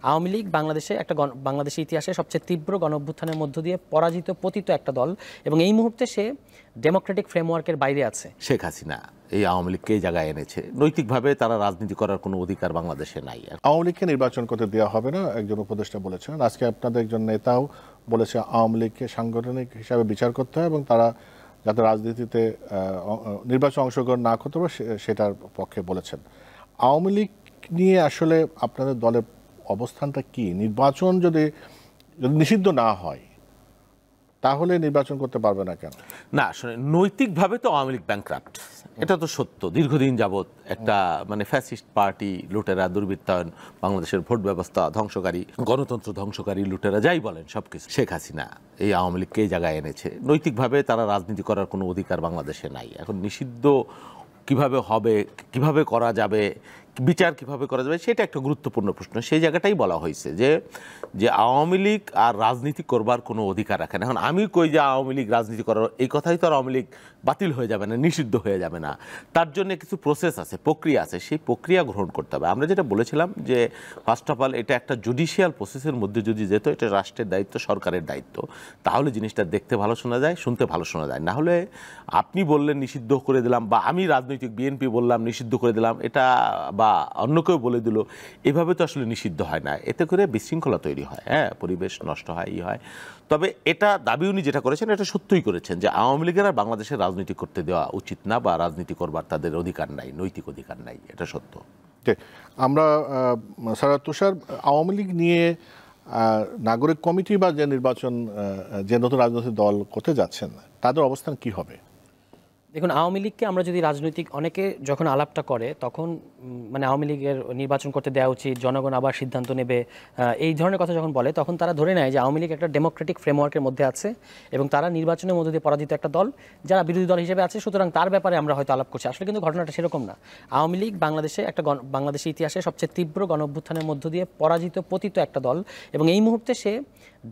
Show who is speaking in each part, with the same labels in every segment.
Speaker 1: আওয়ামী লীগ বাংলাদেশে বাংলাদেশের ইতিহাসে সবচেয়ে তীব্র গণঅভ্যুত্থানের মধ্য দিয়ে পরাজিত পতিত একটা দল এবং এই মুহূর্তে সে ডেমোক্রেটিক ফ্রেমওয়ার্কের বাইরে আছে।
Speaker 2: শেখ হাসিনা এই আওয়ামী লীগকে এই জায়গায় এনেছে, নৈতিকভাবে তারা রাজনীতি করার কোনো অধিকার বাংলাদেশে নাই।
Speaker 3: আওয়ামী লীগকে নির্বাচন করতে দেওয়া হবে না একজন উপদেষ্টা বলেছেন। আজকে আপনাদের একজন নেতাও বলেছে আওয়ামী লীগকে সাংগঠনিক হিসাবে বিচার করতে হয় এবং তারা যাতে রাজনীতিতে নির্বাচন অংশগ্রহণ না করতে পারে সেটার পক্ষে বলেছেন। আওয়ামী লীগ নিয়ে আসলে আপনাদের দলের অবস্থানটা কি? নির্বাচন যদি নিষিদ্ধ না হয় তাহলে নির্বাচন করতে পারবে না কেন?
Speaker 2: না, আসলে নৈতিকভাবে তো আওয়ামী লীগ ব্যাংক্রাফট, এটা তো সত্য। দীর্ঘদিন যাবৎ একটা ফ্যাসিস্ট পার্টি, লুটেরা, দুর্বৃত্তায়ন, বাংলাদেশের ভোট ব্যবস্থা ধ্বংসকারী, গণতন্ত্র ধ্বংসকারী লুটেরা, যাই বলেন সবকিছু। শেখ হাসিনা এই আওয়ামী লীগকে এই জায়গায় এনেছে, নৈতিকভাবে তারা রাজনীতি করার কোনো অধিকার বাংলাদেশে নাই। এখন নিষিদ্ধ কিভাবে হবে, কিভাবে করা যাবে, বিচার কিভাবে করা যাবে, সেটা একটা গুরুত্বপূর্ণ প্রশ্ন। সেই জায়গাটাই বলা হয়েছে যে আওয়ামী লীগ আর রাজনীতি করবার কোনো অধিকার রাখে না। এখন আমি কই যে আওয়ামী লীগ রাজনীতি করার, এই কথাই তো আর আওয়ামী লীগ বাতিল হয়ে যাবে না, নিষিদ্ধ হয়ে যাবে না। তার জন্য কিছু প্রসেস আছে, প্রক্রিয়া আছে, সেই প্রক্রিয়া গ্রহণ করতে হবে। আমরা যেটা বলেছিলাম যে ফার্স্ট অফ অল এটা একটা জুডিশিয়াল প্রসেসের মধ্যে যদি যেত, এটা রাষ্ট্রের দায়িত্ব, সরকারের দায়িত্ব, তাহলে জিনিসটা দেখতে ভালো শোনা যায়, শুনতে ভালো শোনা যায়। না হলে আপনি বললেন নিষিদ্ধ করে দিলাম, বা আমি রাজনৈতিক বিএনপি বললাম নিষিদ্ধ করে দিলাম, এটা বা অন্য কেউ বলে দিল, এভাবে তো আসলে নিষিদ্ধ হয় না। এতে করে বিশৃঙ্খলা তৈরি হয়, পরিবেশ নষ্ট হয়, হয়। তবে এটা দাবি উনি যেটা করেছেন এটা সত্যই করেছেন যে আওয়ামী লীগের আর বাংলাদেশের রাজনীতি করতে দেওয়া উচিত না, বা রাজনীতি করবার তাদের অধিকার নাই, নৈতিক অধিকার নাই, এটা সত্য।
Speaker 3: আমরা স্যার তুষার, আওয়ামী লীগ নিয়ে নাগরিক কমিটি বা যে নির্বাচন, যে নতুন রাজনৈতিক দল করতে যাচ্ছেন, তাদের অবস্থান কি হবে?
Speaker 1: দেখুন, আওয়ামী লীগকে আমরা যদি রাজনৈতিক, অনেকে যখন আলাপটা করে তখন আওয়ামী লীগের নির্বাচন করতে দেওয়া উচিত, জনগণ আবার সিদ্ধান্ত নেবে, এই ধরনের কথা যখন বলে তখন তারা ধরে নেয় যে আওয়ামী লীগ একটা ডেমোক্রেটিক ফ্রেমওয়ার্কের মধ্যে আছে এবং তারা নির্বাচনের মধ্যে দিয়ে পরাজিত একটা দল, যারা বিরোধী দল হিসেবে আছে, সুতরাং তার ব্যাপারে আমরা হয়তো আলাপ করছি। আসলে কিন্তু ঘটনাটা সেরকম না। আওয়ামী লীগ বাংলাদেশে বাংলাদেশের ইতিহাসে সবচেয়ে তীব্র গণঅভ্যুত্থানের মধ্য দিয়ে পরাজিত পতিত একটা দল এবং এই মুহূর্তে সে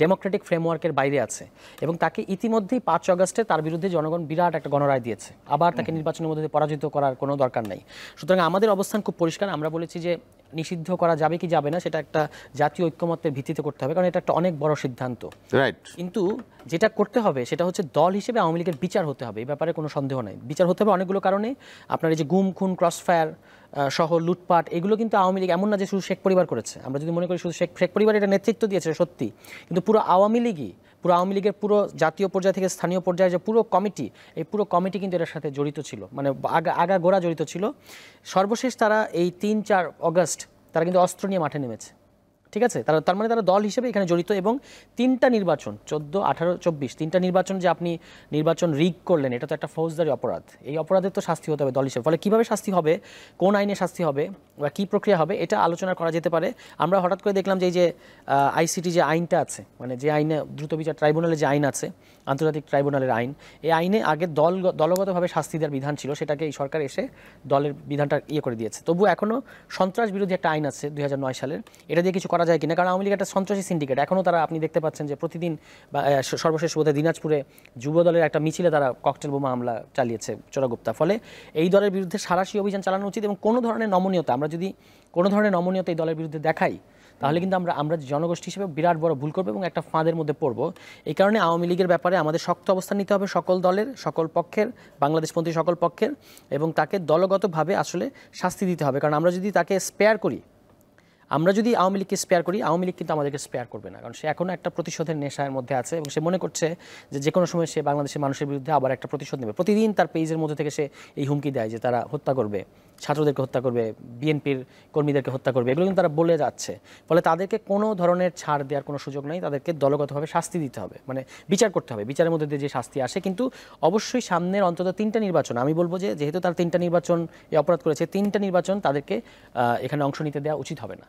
Speaker 1: ডেমোক্রেটিক ফ্রেমওয়ার্কের বাইরে আছে এবং তাকে ইতিমধ্যেই 5 আগস্টে তার বিরুদ্ধে জনগণ বিরাট একটা গণরায় দিয়েছে। আবার তাকে নির্বাচনের মধ্যে পরাজিত করার কোনো দরকার নেই। সুতরাং আমাদের অবস্থান খুব পরিষ্কার। আমরা বলেছি যে নিষিদ্ধ করা যাবে কি যাবে না সেটা একটা জাতীয় ঐক্যমত্যের ভিত্তিতে করতে হবে, কারণ এটা একটা অনেক বড় সিদ্ধান্ত।
Speaker 2: রাইট।
Speaker 1: কিন্তু যেটা করতে হবে সেটা হচ্ছে দল হিসেবে আওয়ামী লীগের বিচার হতে হবে, এই ব্যাপারে কোনো সন্দেহ নাই। বিচার হতে হবে অনেকগুলো কারণে। আপনার এই যে গুম খুন ক্রসফায়ার সহ লুটপাট, এগুলো কিন্তু আওয়ামী লীগ, এমন না যে শুধু শেখ পরিবার করেছে। আমরা যদি মনে করি শুধু শেখ পরিবার এটা নেতৃত্ব দিয়েছে সত্যি, কিন্তু পুরো আওয়ামী লীগের পুরো জাতীয় পর্যায় থেকে স্থানীয় পর্যায়ে যে পুরো কমিটি, এই পুরো কমিটি কিন্তু এটার সাথে জড়িত ছিল, আগাগোড়া জড়িত ছিল। সর্বশেষ তারা এই 3-4 আগস্ট তারা কিন্তু অস্ত্র নিয়ে মাঠে নেমেছে, ঠিক আছে? তারা তারা দল হিসেবে এখানে জড়িত এবং 3টা নির্বাচন, 14, 18, 24, 3টা নির্বাচন যে আপনি নির্বাচন রিগ করলেন, এটা তো একটা ফৌজদারি অপরাধ। এই অপরাধের তো শাস্তি হতে হবে দল হিসেবে। ফলে কীভাবে শাস্তি হবে, কোন আইনে শাস্তি হবে বা কী প্রক্রিয়া হবে, এটা আলোচনা করা যেতে পারে। আমরা হঠাৎ করে দেখলাম যে এই যে আইসিটি যে আইনটা আছে, যে আইনে দ্রুত বিচার ট্রাইব্যুনালের যে আইন আছে, আন্তর্জাতিক ট্রাইব্যুনালের আইন, এই আইনে আগে দলগতভাবে শাস্তি দেওয়ার বিধান ছিল, সেটাকে এই সরকার এসে দলের বিধানটা করে দিয়েছে। তবু এখনও সন্ত্রাস বিরোধী একটা আইন আছে 2009 সালের, এটা দিয়ে কিছু করা যায় কিনা, কারণ আওয়ামী লীগ একটা সন্ত্রাসী সিন্ডিকেট। এখনও তারা, আপনি দেখতে পাচ্ছেন যে প্রতিদিন বা সর্বশেষ বোধহয় দিনাজপুরে যুব দলের একটা মিছিলে তারা ককটেল বোমা হামলা চালিয়েছে চোরাগুপ্তা। ফলে এই দলের বিরুদ্ধে সাঁড়াশি অভিযান চালানো উচিত এবং কোনো ধরনের নমনীয়তা, আমরা যদি কোনো ধরনের নমনীয়তা এই দলের বিরুদ্ধে দেখাই তাহলে কিন্তু আমরা জনগোষ্ঠী হিসেবে বিরাট বড় ভুল করবো এবং একটা ফাঁদের মধ্যে পড়বো। এই কারণে আওয়ামী লীগের ব্যাপারে আমাদের শক্ত অবস্থান নিতে হবে সকল দলের, সকল পক্ষের, বাংলাদেশপন্থী সকল পক্ষের, এবং তাকে দলগতভাবে আসলে শাস্তি দিতে হবে। কারণ আমরা যদি তাকে স্পেয়ার করি, আমরা যদি আওয়ামী লীগকে স্পেয়ার করি, আওয়ামী লীগ কিন্তু আমাদেরকে স্পেয়ার করবে না, কারণ সে এখনও একটা প্রতিশোধের নেশার মধ্যে আছে এবং সে মনে করছে যে কোনো সময় সে বাংলাদেশের মানুষের বিরুদ্ধে আবার একটা প্রতিশোধ নেবে। প্রতিদিন তার পেজের মধ্যে থেকে সে এই হুমকি দেয় যে তারা হত্যা করবে, ছাত্রদেরকে হত্যা করবে, বিএনপির কর্মীদেরকে হত্যা করবে, এগুলো কিন্তু তারা বলে যাচ্ছে। ফলে তাদেরকে কোনো ধরনের ছাড় দেওয়ার কোনো সুযোগ নেই, তাদেরকে দলগতভাবে শাস্তি দিতে হবে, বিচার করতে হবে। বিচারের মধ্যে দিয়ে যে শাস্তি আসে, কিন্তু অবশ্যই সামনের অন্তত 3টা নির্বাচন, আমি বলবো যে যেহেতু তার 3টা নির্বাচন এই অপরাধ করেছে, 3টা নির্বাচন তাদেরকে এখানে অংশ নিতে দেওয়া উচিত হবে না।